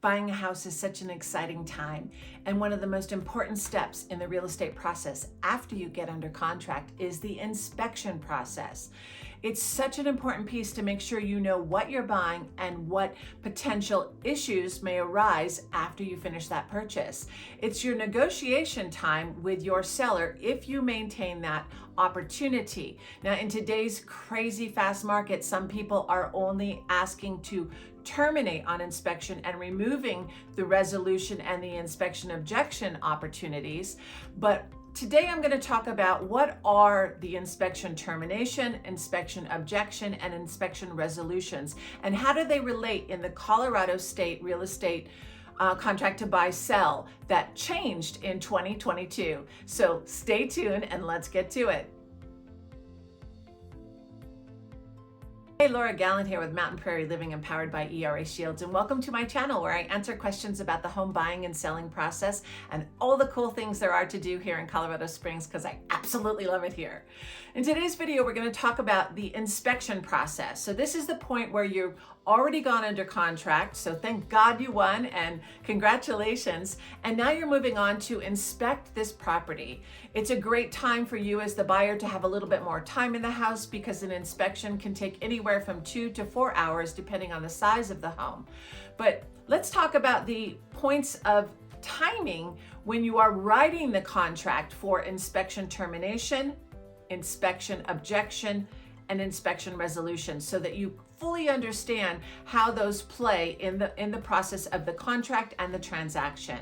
Buying a house is such an exciting time, and one of the most important steps in the real estate process after you get under contract is the inspection process. It's such an important piece to make sure you know what you're buying and what potential issues may arise after you finish that purchase. It's your negotiation time with your seller if you maintain that opportunity. Now, in today's crazy fast market, some people are only asking to terminate on inspection and removing the resolution and the inspection objection opportunities. But today I'm going to talk about what are the inspection termination, inspection objection, and inspection resolutions, and how do they relate in the Colorado State real estate contract to buy sell that changed in 2022. So stay tuned and let's get to it. Hey, Laura Gallant here with Mountain Prairie Living, empowered by ERA Shields, and welcome to my channel where I answer questions about the home buying and selling process and all the cool things there are to do here in Colorado Springs, because I absolutely love it here. In today's video, we're going to talk about the inspection process. So this is the point where you've already gone under contract, so thank God you won and congratulations. And now you're moving on to inspect this property. It's a great time for you as the buyer to have a little bit more time in the house, because an inspection can take anywhere from 2 to 4 hours depending on the size of the home. But let's talk about the points of timing when you are writing the contract for inspection termination, inspection objection, and inspection resolution, so that you fully understand how those play in the process of the contract and the transaction.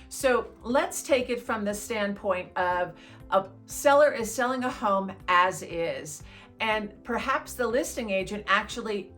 So let's take it from the standpoint of a seller is selling a home as is, and perhaps the listing agent actually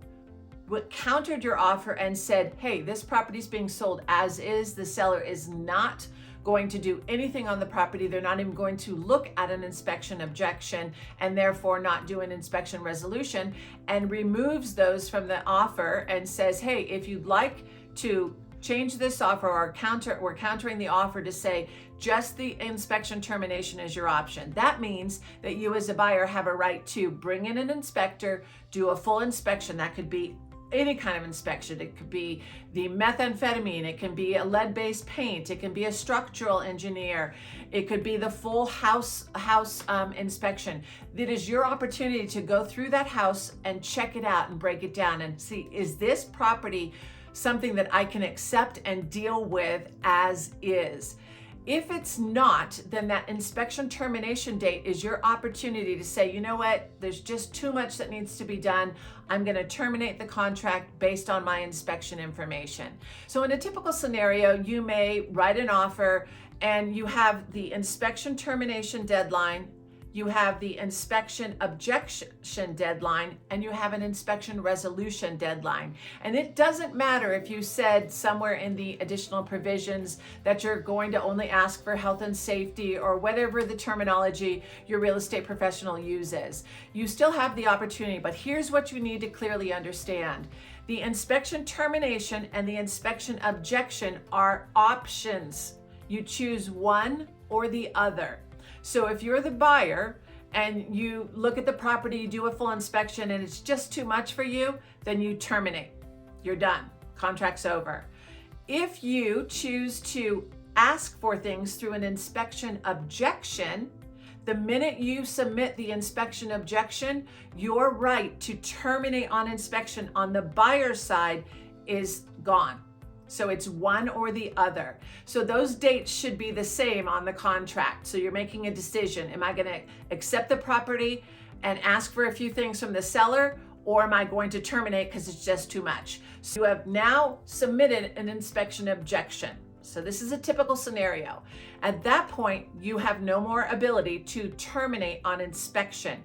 countered your offer and said, hey, this property is being sold as is. The seller is not going to do anything on the property. They're not even going to look at an inspection objection, and therefore not do an inspection resolution, and removes those from the offer and says, hey, if you'd like to change this offer or we're countering the offer to say just the inspection termination is your option. That means that you as a buyer have a right to bring in an inspector, do a full inspection. That could be any kind of inspection. It could be the methamphetamine, it can be a lead-based paint, it can be a structural engineer, it could be the full house inspection. It is your opportunity to go through that house and check it out and break it down and see, is this property something that I can accept and deal with as is? If it's not, then that inspection termination date is your opportunity to say, you know what, there's just too much that needs to be done. I'm going to terminate the contract based on my inspection information. So in a typical scenario, you may write an offer and you have the inspection termination deadline, you have the inspection objection deadline, and you have an inspection resolution deadline. And it doesn't matter if you said somewhere in the additional provisions that you're going to only ask for health and safety, or whatever the terminology your real estate professional uses. You still have the opportunity, but here's what you need to clearly understand. The inspection termination and the inspection objection are options. You choose one or the other. So if you're the buyer and you look at the property, you do a full inspection and it's just too much for you, then you terminate. You're done. Contract's over. If you choose to ask for things through an inspection objection, the minute you submit the inspection objection, your right to terminate on inspection on the buyer's side is gone. So it's one or the other. So those dates should be the same on the contract. So you're making a decision. Am I going to accept the property and ask for a few things from the seller, or am I going to terminate because it's just too much? So you have now submitted an inspection objection. So this is a typical scenario. At that point, you have no more ability to terminate on inspection.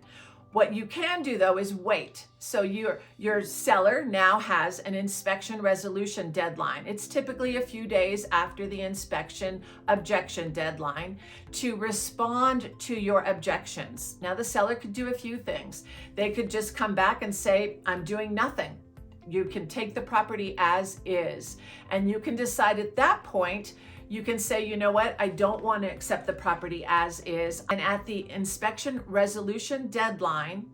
What you can do though is wait. So your seller now has an inspection resolution deadline. It's typically a few days after the inspection objection deadline to respond to your objections. Now the seller could do a few things. They could just come back and say, I'm doing nothing. You can take the property as is. And you can decide at that point, you can say, you know what, I don't want to accept the property as is. And at the inspection resolution deadline,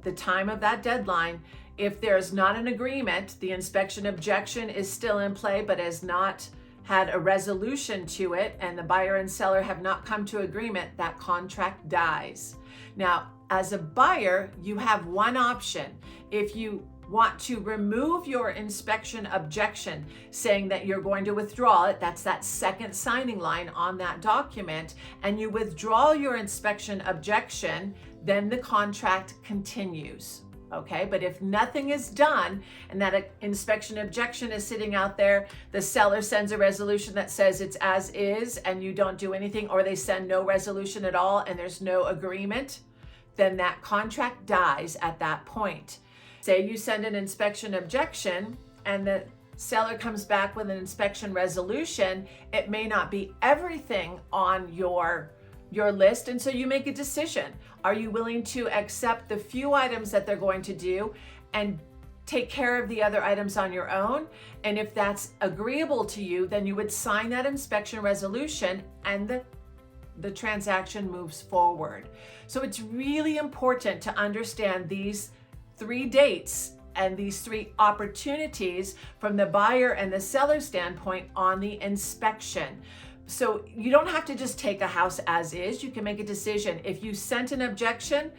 the time of that deadline If there's not an agreement, the inspection objection is still in play but has not had a resolution to it, and the buyer and seller have not come to agreement, that contract dies. Now, as a buyer, you have one option. If you want to remove your inspection objection, saying that you're going to withdraw it, that's that second signing line on that document, and you withdraw your inspection objection, then the contract continues. Okay, but if nothing is done and that inspection objection is sitting out there, the seller sends a resolution that says it's as is and you don't do anything, or they send no resolution at all and there's no agreement, then that contract dies at that point. Say you send an inspection objection and the seller comes back with an inspection resolution, it may not be everything on your list, and so you make a decision. Are you willing to accept the few items that they're going to do and take care of the other items on your own? And if that's agreeable to you, then you would sign that inspection resolution and the transaction moves forward. So it's really important to understand these 3 dates and these 3 opportunities from the buyer and the seller standpoint on the inspection. So you don't have to just take a house as is. You can make a decision. If you sent an objection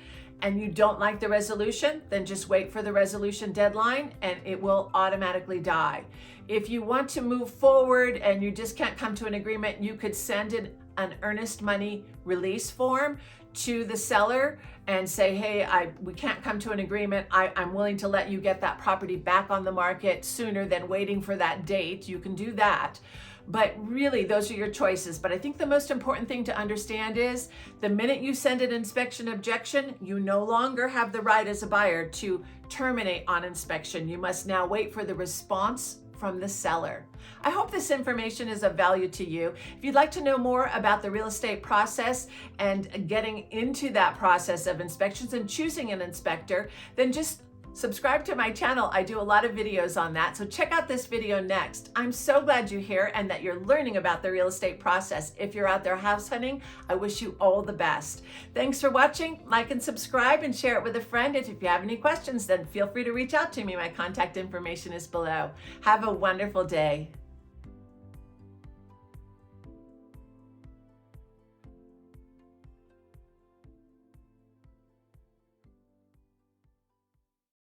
and you don't like the resolution, then just wait for the resolution deadline and it will automatically die. If you want to move forward and you just can't come to an agreement, you could send an earnest money release form to the seller and say, hey, we can't come to an agreement. I'm willing to let you get that property back on the market sooner than waiting for that date. You can do that. But really, those are your choices. But I think the most important thing to understand is the minute you send an inspection objection, you no longer have the right as a buyer to terminate on inspection. You must now wait for the response from the seller. I hope this information is of value to you. If you'd like to know more about the real estate process and getting into that process of inspections and choosing an inspector, then just subscribe to my channel. I do a lot of videos on that, so check out this video next. I'm so glad you're here and that you're learning about the real estate process. If you're out there house hunting, I wish you all the best. Thanks for watching. Like and subscribe and share it with a friend. And if you have any questions, then feel free to reach out to me. My contact information is below. Have a wonderful day.